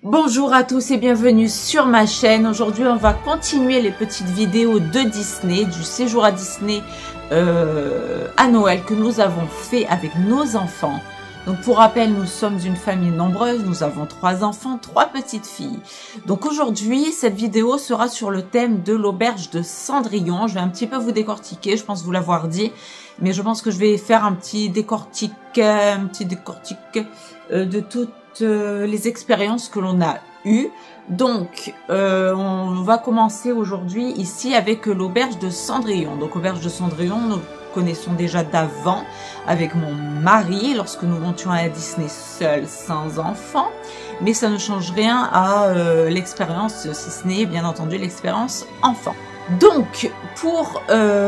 Bonjour à tous et bienvenue sur ma chaîne. Aujourd'hui, on va continuer les petites vidéos de Disney, du séjour à Disney à Noël que nous avons fait avec nos enfants. Donc pour rappel, nous sommes une famille nombreuse, nous avons 3 enfants, 3 petites filles. Donc aujourd'hui, cette vidéo sera sur le thème de l'auberge de Cendrillon. Je vais un petit peu vous décortiquer, je pense vous l'avoir dit, mais je pense que je vais faire un petit décortique de toutes les expériences que l'on a eues. Donc on va commencer aujourd'hui ici avec l'auberge de Cendrillon. Donc auberge de Cendrillon, nous connaissons déjà d'avant avec mon mari lorsque nous montions à Disney seuls sans enfants, mais ça ne change rien à l'expérience, si ce n'est bien entendu l'expérience enfant. Donc pour le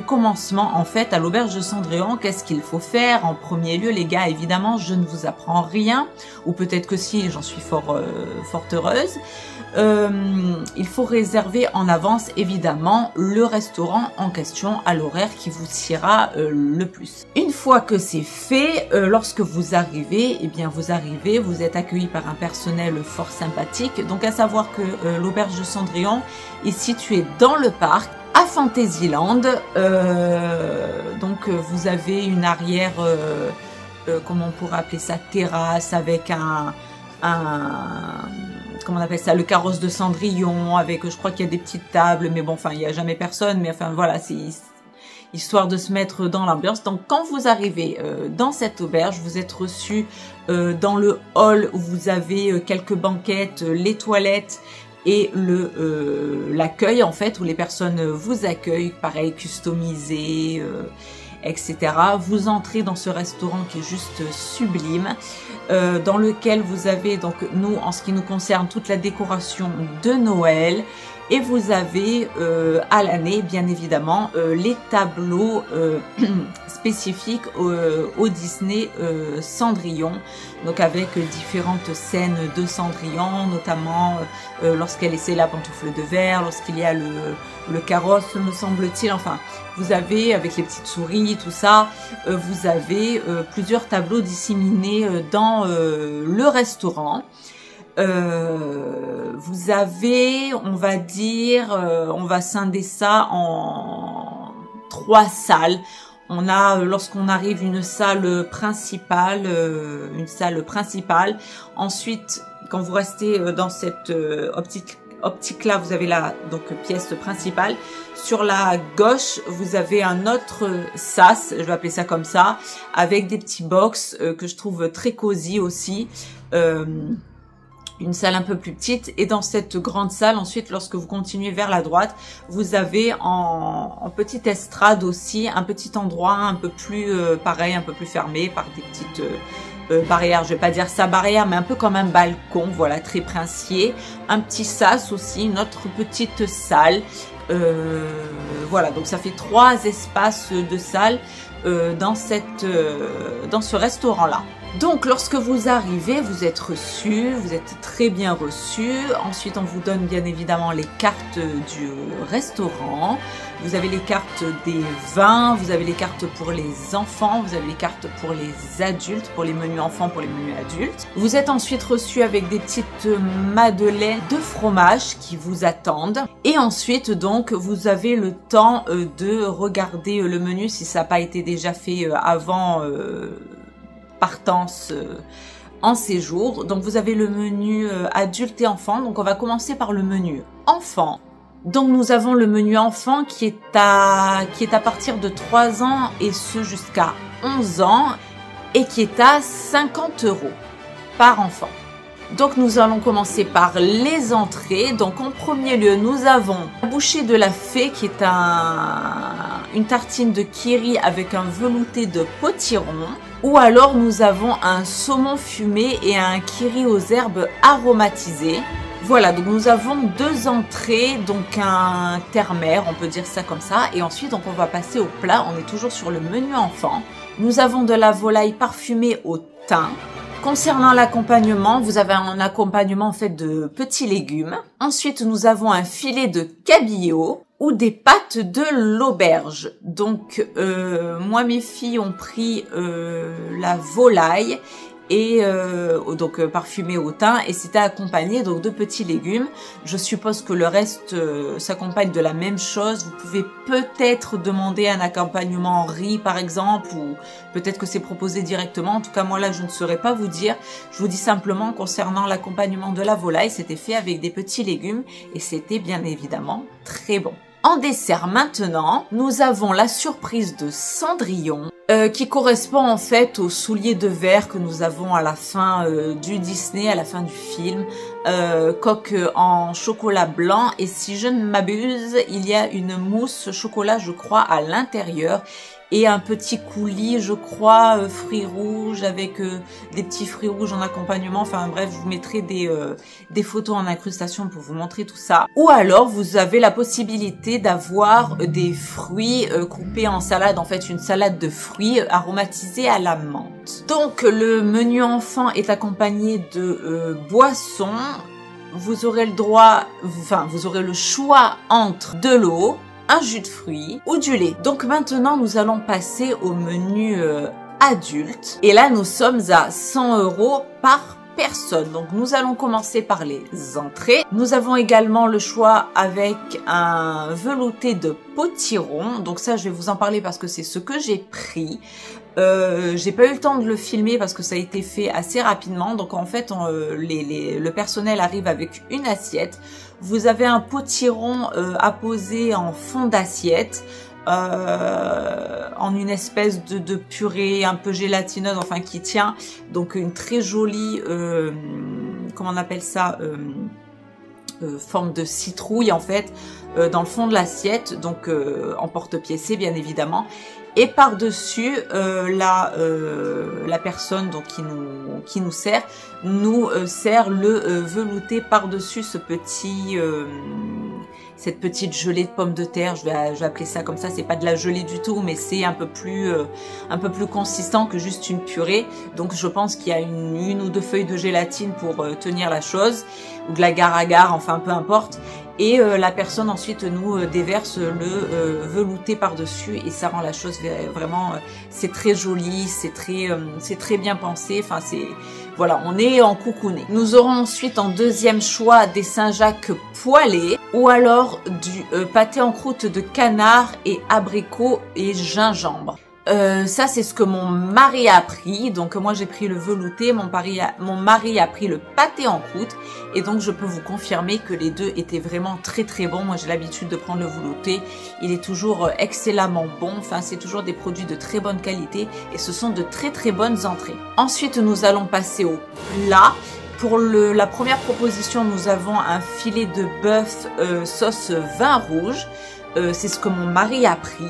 commencement en fait à l'auberge de Cendrillon, qu'est-ce qu'il faut faire en premier lieu les gars? Évidemment je ne vous apprends rien, ou peut-être que si, j'en suis fort heureuse. Il faut réserver en avance évidemment le restaurant en question à l'horaire qui vous siera le plus. Une fois que c'est fait, lorsque vous arrivez, eh bien vous êtes accueilli par un personnel fort sympathique. Donc à savoir que l'auberge de Cendrillon est située dans le parc à Fantasyland. Donc vous avez une arrière, comment on pourrait appeler ça, terrasse avec comment on appelle ça, le carrosse de Cendrillon, avec, je crois qu'il y a des petites tables, mais bon, enfin, il n'y a jamais personne, mais enfin, voilà, c'est histoire de se mettre dans l'ambiance. Donc, quand vous arrivez dans cette auberge, vous êtes reçu dans le hall où vous avez quelques banquettes, les toilettes et l'accueil, en fait, où les personnes vous accueillent, pareil, customisé, etc. Vous entrez dans ce restaurant qui est juste sublime, dans lequel vous avez, donc nous, en ce qui nous concerne, toute la décoration de Noël, et vous avez à l'année, bien évidemment, les tableaux spécifiques au Disney Cendrillon, donc avec différentes scènes de Cendrillon, notamment lorsqu'elle essaie la pantoufle de verre, lorsqu'il y a le carrosse, me semble-t-il, enfin, vous avez, avec les petites souris, tout ça, vous avez plusieurs tableaux disséminés dans le restaurant. Vous avez, on va dire, on va scinder ça en 3 salles. On a, lorsqu'on arrive, une salle principale. Ensuite, quand vous restez dans cette optique là, vous avez la pièce principale. Sur la gauche, vous avez un autre sas, je vais appeler ça comme ça, avec des petits box que je trouve très cosy aussi. Une salle un peu plus petite, et dans cette grande salle, ensuite, lorsque vous continuez vers la droite, vous avez en petite estrade aussi un petit endroit un peu plus pareil, un peu plus fermé par des petites barrières. Je vais pas dire ça barrière, mais un peu comme un balcon, voilà, très princier. Un petit sas aussi, une autre petite salle. Voilà, donc ça fait 3 espaces de salle dans ce restaurant-là. Donc, lorsque vous arrivez, vous êtes reçu, vous êtes très bien reçu. Ensuite, on vous donne bien évidemment les cartes du restaurant. Vous avez les cartes des vins, vous avez les cartes pour les enfants, vous avez les cartes pour les adultes, pour les menus enfants, pour les menus adultes. Vous êtes ensuite reçu avec des petites madeleines de fromage qui vous attendent. Et ensuite, donc, vous avez le temps de regarder le menu si ça n'a pas été déjà fait avant partance en séjour. Donc vous avez le menu adulte et enfant. Donc on va commencer par le menu enfant. Donc nous avons le menu enfant qui est à partir de 3 ans et ce jusqu'à 11 ans et qui est à 50 € par enfant. Donc nous allons commencer par les entrées. Donc en premier lieu, nous avons la bouchée de la fée qui est une tartine de kiri avec un velouté de potiron. Ou alors nous avons un saumon fumé et un kiri aux herbes aromatisées. Voilà, donc nous avons 2 entrées, donc un terre-mer, on peut dire ça comme ça. Et ensuite, donc on va passer au plat, on est toujours sur le menu enfant. Nous avons de la volaille parfumée au thym. Concernant l'accompagnement, vous avez un accompagnement en fait de petits légumes. Ensuite, nous avons un filet de cabillaud ou des pâtes de l'auberge. Donc, moi, mes filles ont pris la volaille et donc parfumé au thym, et c'était accompagné donc de petits légumes. Je suppose que le reste s'accompagne de la même chose. Vous pouvez peut-être demander un accompagnement en riz par exemple, ou peut-être que c'est proposé directement. En tout cas moi là je ne saurais pas vous dire. Je vous dis simplement concernant l'accompagnement de la volaille, c'était fait avec des petits légumes et c'était bien évidemment très bon. En dessert maintenant, nous avons la surprise de Cendrillon qui correspond en fait aux souliers de verre que nous avons à la fin du Disney, à la fin du film. Coque en chocolat blanc et si je ne m'abuse, il y a une mousse chocolat je crois à l'intérieur. Et un petit coulis, je crois, fruits rouges avec des petits fruits rouges en accompagnement. Enfin bref, je vous mettrai des photos en incrustation pour vous montrer tout ça. Ou alors, vous avez la possibilité d'avoir des fruits coupés en salade. En fait, une salade de fruits aromatisée à la menthe. Donc, le menu enfant est accompagné de boissons. Vous aurez le droit, enfin, vous aurez le choix entre de l'eau, un jus de fruits ou du lait. Donc maintenant, nous allons passer au menu adulte. Et là, nous sommes à 100 € par personne. Donc nous allons commencer par les entrées. Nous avons également le choix avec un velouté de potiron. Donc ça, je vais vous en parler parce que c'est ce que j'ai pris. J'ai pas eu le temps de le filmer parce que ça a été fait assez rapidement. Donc en fait, le personnel arrive avec une assiette. Vous avez un potiron à poser en fond d'assiette, en une espèce de purée un peu gélatineuse, enfin qui tient. Donc une très jolie, comment on appelle ça, forme de citrouille en fait, dans le fond de l'assiette, donc en porte-piécé bien évidemment. Et par-dessus, la personne donc, qui nous sert, sert le velouté par-dessus ce petit, cette petite gelée de pommes de terre. Je vais appeler ça comme ça. C'est pas de la gelée du tout, mais c'est un peu plus consistant que juste une purée. Donc je pense qu'il y a une ou deux feuilles de gélatine pour tenir la chose, ou de l'agar-agar, enfin peu importe. Et la personne ensuite nous déverse le velouté par-dessus et ça rend la chose vraiment, c'est très joli, c'est très bien pensé. Enfin voilà, on est en coucouné. Nous aurons ensuite en deuxième choix des Saint-Jacques poêlés ou alors du pâté en croûte de canard et abricot et gingembre. Ça c'est ce que mon mari a pris, donc moi j'ai pris le velouté, mon mari a pris le pâté en croûte et donc je peux vous confirmer que les deux étaient vraiment très très bons. Moi j'ai l'habitude de prendre le velouté, il est toujours excellemment bon, enfin c'est toujours des produits de très bonne qualité et ce sont de très très bonnes entrées. Ensuite nous allons passer au plat. Pour la première proposition nous avons un filet de bœuf sauce vin rouge, c'est ce que mon mari a pris.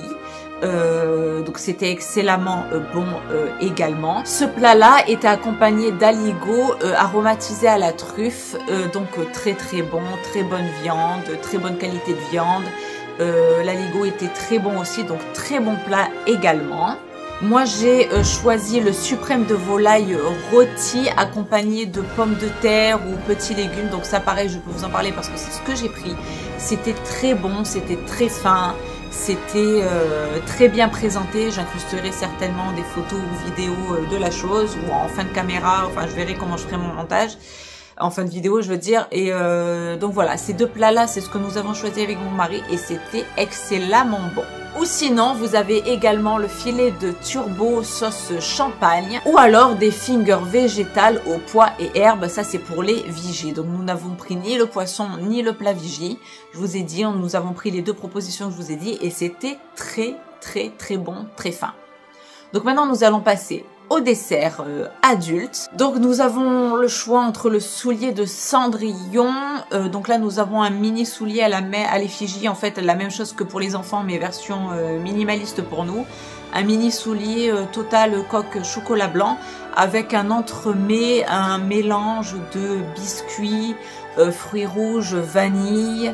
Donc c'était excellemment bon également. Ce plat-là était accompagné d'aligot aromatisé à la truffe, donc très très bon, très bonne viande, très bonne qualité de viande. L'aligot était très bon aussi, donc très bon plat également. Moi j'ai choisi le suprême de volaille rôti accompagné de pommes de terre ou petits légumes, donc ça pareil je peux vous en parler parce que c'est ce que j'ai pris. C'était très bon, c'était très fin. C'était très bien présenté, j'incrusterai certainement des photos ou vidéos de la chose ou en fin de caméra, enfin je verrai comment je ferai mon montage, en fin de vidéo je veux dire. Et donc voilà, ces deux plats là c'est ce que nous avons choisi avec mon mari et c'était excellemment bon. Ou sinon vous avez également le filet de turbo sauce champagne ou alors des fingers végétales aux pois et herbes, ça c'est pour les vigies. Donc nous n'avons pris ni le poisson ni le plat vigie, je vous ai dit, nous avons pris les deux propositions que je vous ai dit et c'était très très très bon, très fin. Donc maintenant nous allons passer au dessert adulte. Donc nous avons le choix entre le soulier de Cendrillon, donc là nous avons un mini soulier à l'effigie, en fait la même chose que pour les enfants mais version minimaliste pour nous. Un mini soulier total coque chocolat blanc avec un entremets, un mélange de biscuits, fruits rouges, vanille,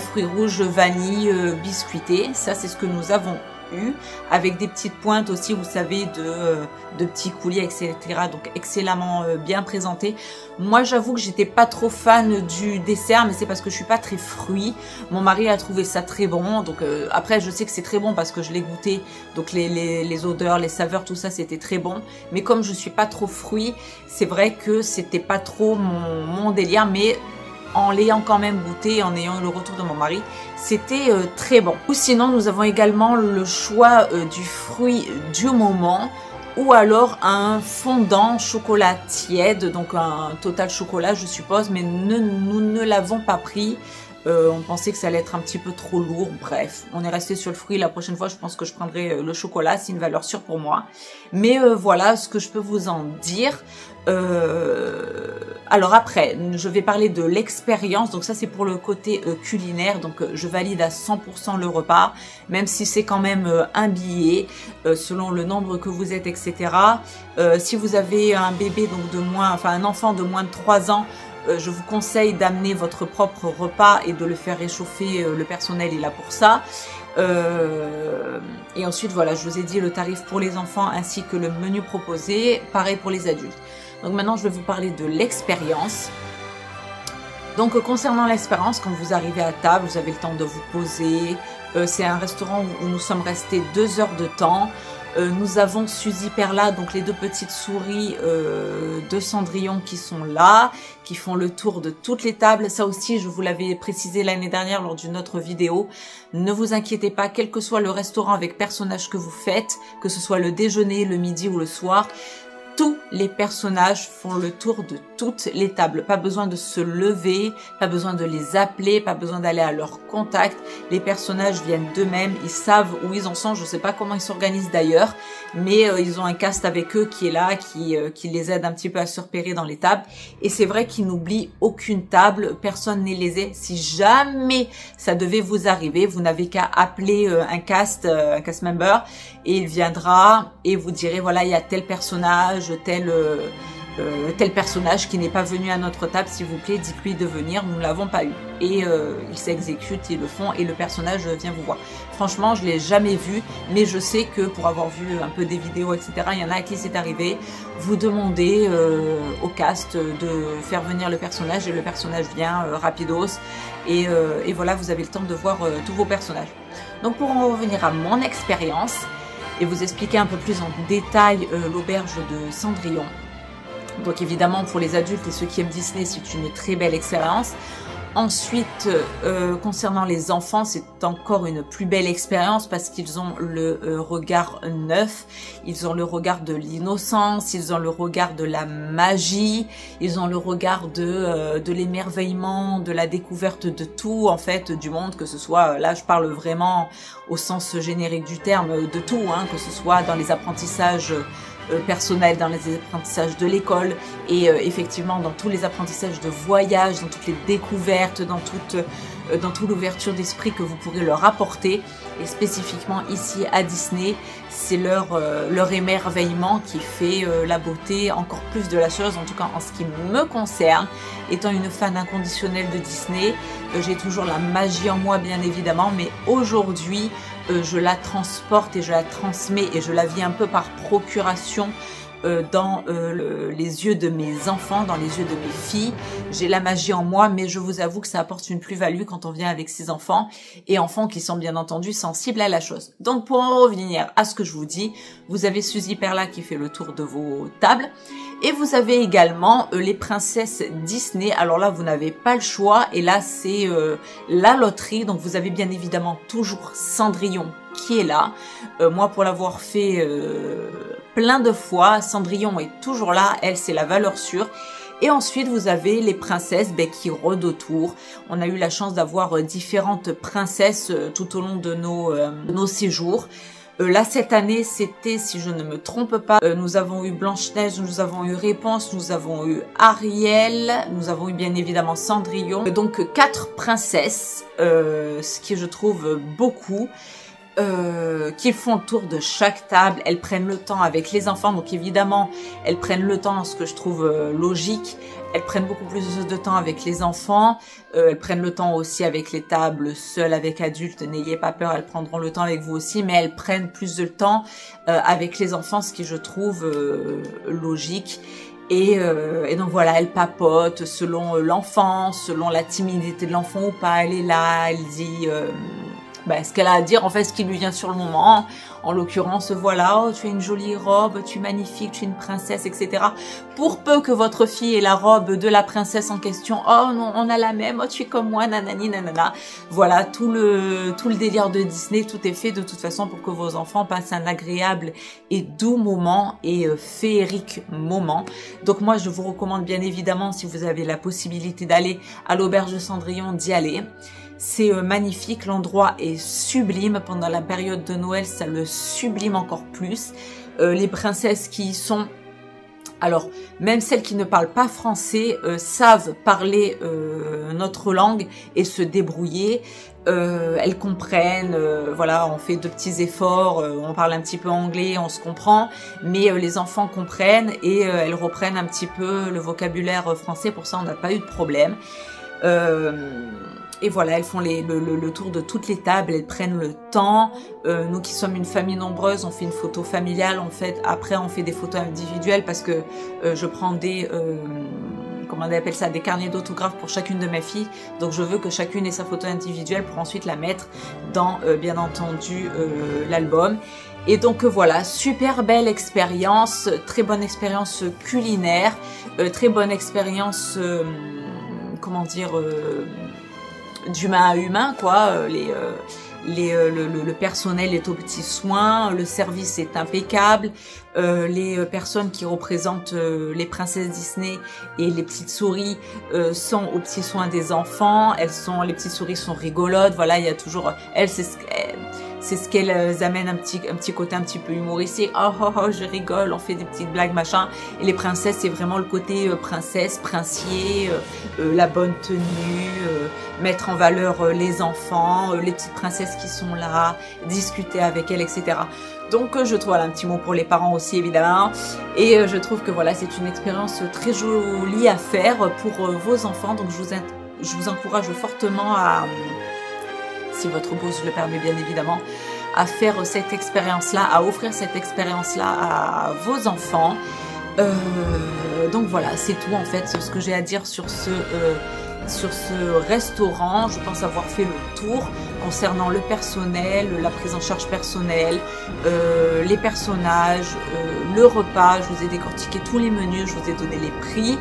fruits rouges, vanille, biscuité. Ça c'est ce que nous avons eu, avec des petites pointes aussi, vous savez, de petits coulis, etc. Donc excellemment bien présenté. Moi, j'avoue que j'étais pas trop fan du dessert, mais c'est parce que je suis pas très fruit. Mon mari a trouvé ça très bon, donc après je sais que c'est très bon parce que je l'ai goûté, donc les odeurs, les saveurs, tout ça c'était très bon. Mais comme je suis pas trop fruit, c'est vrai que c'était pas trop mon délire, mais en l'ayant quand même goûté, en ayant eu le retour de mon mari, c'était très bon. Ou sinon, nous avons également le choix du fruit du moment, ou alors un fondant chocolat tiède, donc un total chocolat je suppose, mais nous ne l'avons pas pris. On pensait que ça allait être un petit peu trop lourd, bref, on est resté sur le fruit. La prochaine fois je pense que je prendrai le chocolat, c'est une valeur sûre pour moi. Mais voilà ce que je peux vous en dire. Alors après, je vais parler de l'expérience, donc ça c'est pour le côté culinaire, donc je valide à 100% le repas, même si c'est quand même un billet, selon le nombre que vous êtes, etc. Si vous avez un bébé, donc un enfant de moins de 3 ans, je vous conseille d'amener votre propre repas et de le faire réchauffer, le personnel est là pour ça. Et ensuite voilà, je vous ai dit le tarif pour les enfants ainsi que le menu proposé, pareil pour les adultes. Donc maintenant je vais vous parler de l'expérience. Donc concernant l'expérience, quand vous arrivez à table, vous avez le temps de vous poser. C'est un restaurant où nous sommes restés 2 heures de temps. Nous avons Suzy Perla, donc les 2 petites souris de Cendrillon qui sont là, qui font le tour de toutes les tables. Ça aussi, je vous l'avais précisé l'année dernière lors d'une autre vidéo. Ne vous inquiétez pas, quel que soit le restaurant avec personnage que vous faites, que ce soit le déjeuner, le midi ou le soir, tous les personnages font le tour de toutes les tables. Pas besoin de se lever, pas besoin de les appeler, pas besoin d'aller à leur contact. Les personnages viennent d'eux-mêmes, ils savent où ils en sont. Je ne sais pas comment ils s'organisent d'ailleurs, mais ils ont un cast avec eux qui est là, qui les aide un petit peu à se repérer dans les tables. Et c'est vrai qu'ils n'oublient aucune table, personne n'est lésé. Si jamais ça devait vous arriver, vous n'avez qu'à appeler un cast member, et il viendra et vous direz voilà, il y a tel personnage, tel personnage qui n'est pas venu à notre table, s'il vous plaît, dites-lui de venir, nous ne l'avons pas eu. Et ils s'exécutent, ils le font et le personnage vient vous voir. Franchement, je l'ai jamais vu, mais je sais que pour avoir vu un peu des vidéos, etc., il y en a à qui c'est arrivé. Vous demandez au cast de faire venir le personnage et le personnage vient rapidos. Et voilà, vous avez le temps de voir tous vos personnages. Donc pour en revenir à mon expérience, et vous expliquer un peu plus en détail l'auberge de Cendrillon. Donc évidemment pour les adultes et ceux qui aiment Disney, c'est une très belle expérience. Ensuite, concernant les enfants, c'est encore une plus belle expérience parce qu'ils ont le regard neuf, ils ont le regard de l'innocence, ils ont le regard de la magie, ils ont le regard de l'émerveillement, de la découverte de tout en fait du monde, que ce soit, là je parle vraiment au sens générique du terme, de tout, hein, que ce soit dans les apprentissages personnel, dans les apprentissages de l'école et effectivement dans tous les apprentissages de voyage, dans toutes les découvertes, dans toute l'ouverture d'esprit que vous pourrez leur apporter. Et spécifiquement ici à Disney, c'est leur émerveillement qui fait la beauté encore plus de la chose, en tout cas en ce qui me concerne. Étant une fan inconditionnelle de Disney, j'ai toujours la magie en moi bien évidemment, mais aujourd'hui je la transporte et je la transmets et je la vis un peu par procuration dans les yeux de mes enfants, dans les yeux de mes filles. J'ai la magie en moi, mais je vous avoue que ça apporte une plus-value quand on vient avec ses enfants, et enfants qui sont bien entendu sensibles à la chose. Donc pour en revenir à ce que je vous dis, vous avez Suzy Perla qui fait le tour de vos tables, et vous avez également les princesses Disney. Alors là, vous n'avez pas le choix, et là c'est la loterie, donc vous avez bien évidemment toujours Cendrillon qui est là. Moi, pour l'avoir fait plein de fois, Cendrillon est toujours là, elle c'est la valeur sûre. Et ensuite vous avez les princesses qui rôdent autour. On a eu la chance d'avoir différentes princesses tout au long de nos séjours. Là cette année c'était, si je ne me trompe pas, nous avons eu Blanche-Neige, nous avons eu Réponse, nous avons eu Ariel, nous avons eu bien évidemment Cendrillon. Donc 4 princesses, ce qui je trouve beaucoup. Qui font le tour de chaque table, elles prennent le temps avec les enfants, donc évidemment elles prennent le temps, ce que je trouve logique, elles prennent beaucoup plus de temps avec les enfants, elles prennent le temps aussi avec les tables seules avec adultes, n'ayez pas peur, elles prendront le temps avec vous aussi, mais elles prennent plus de temps avec les enfants, ce qui je trouve logique. Et donc voilà, elle papote selon l'enfant, selon la timidité de l'enfant ou pas, elle est là, elle dit ce qu'elle a à dire, en fait ce qui lui vient sur le moment. En l'occurrence, voilà, oh tu as une jolie robe, tu es magnifique, tu es une princesse, etc. Pour peu que votre fille ait la robe de la princesse en question, oh non, on a la même, oh tu es comme moi, nanani, nanana. Voilà, tout le délire de Disney, tout est fait de toute façon pour que vos enfants passent un agréable et doux moment et féerique moment. Donc moi, je vous recommande bien évidemment, si vous avez la possibilité d'aller à l'auberge de Cendrillon, d'y aller. C'est magnifique, l'endroit est sublime. Pendant la période de Noël, ça le sublime encore plus. Les princesses qui y sont, alors même celles qui ne parlent pas français, savent parler notre langue et se débrouiller. Elles comprennent, voilà, on fait de petits efforts, on parle un petit peu anglais, on se comprend, mais les enfants comprennent et elles reprennent un petit peu le vocabulaire français. Pour ça, on n'a pas eu de problème. Et voilà, elles font le tour de toutes les tables, elles prennent le temps. Nous qui sommes une famille nombreuse, on fait une photo familiale. Après, on fait des photos individuelles parce que je prends des, comment on appelle ça, des carnets d'autographes pour chacune de mes filles. Donc, je veux que chacune ait sa photo individuelle pour ensuite la mettre dans, bien entendu, l'album. Et donc voilà, super belle expérience, très bonne expérience culinaire, très bonne expérience, comment dire, d'humain à humain, quoi. Le personnel est aux petits soins, le service est impeccable, les personnes qui représentent les princesses Disney et les petites souris sont aux petits soins des enfants. Les petites souris sont rigolotes, voilà, il y a toujours, c'est ce qu'elles amènent, un petit côté un petit peu humoristique. Oh, je rigole, on fait des petites blagues, machin. Et les princesses, c'est vraiment le côté princesse, princier, la bonne tenue, mettre en valeur les enfants, les petites princesses qui sont là, discuter avec elles, etc. Donc je trouve, voilà, un petit mot pour les parents aussi évidemment. Et je trouve que voilà, c'est une expérience très jolie à faire pour vos enfants. Donc je vous encourage fortement à, si votre boss le permet bien évidemment, à faire cette expérience-là, à offrir cette expérience-là à vos enfants. Donc voilà, c'est tout en fait, ce que j'ai à dire sur ce restaurant. Je pense avoir fait le tour concernant le personnel, la prise en charge personnelle, les personnages, le repas. Je vous ai décortiqué tous les menus, je vous ai donné les prix.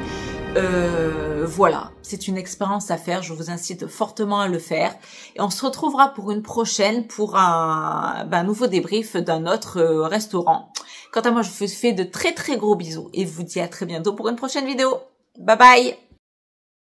Voilà, c'est une expérience à faire, je vous incite fortement à le faire et on se retrouvera pour une prochaine pour un nouveau débrief d'un autre restaurant. Quant à moi, je vous fais de très très gros bisous et vous dis à très bientôt pour une prochaine vidéo. Bye bye.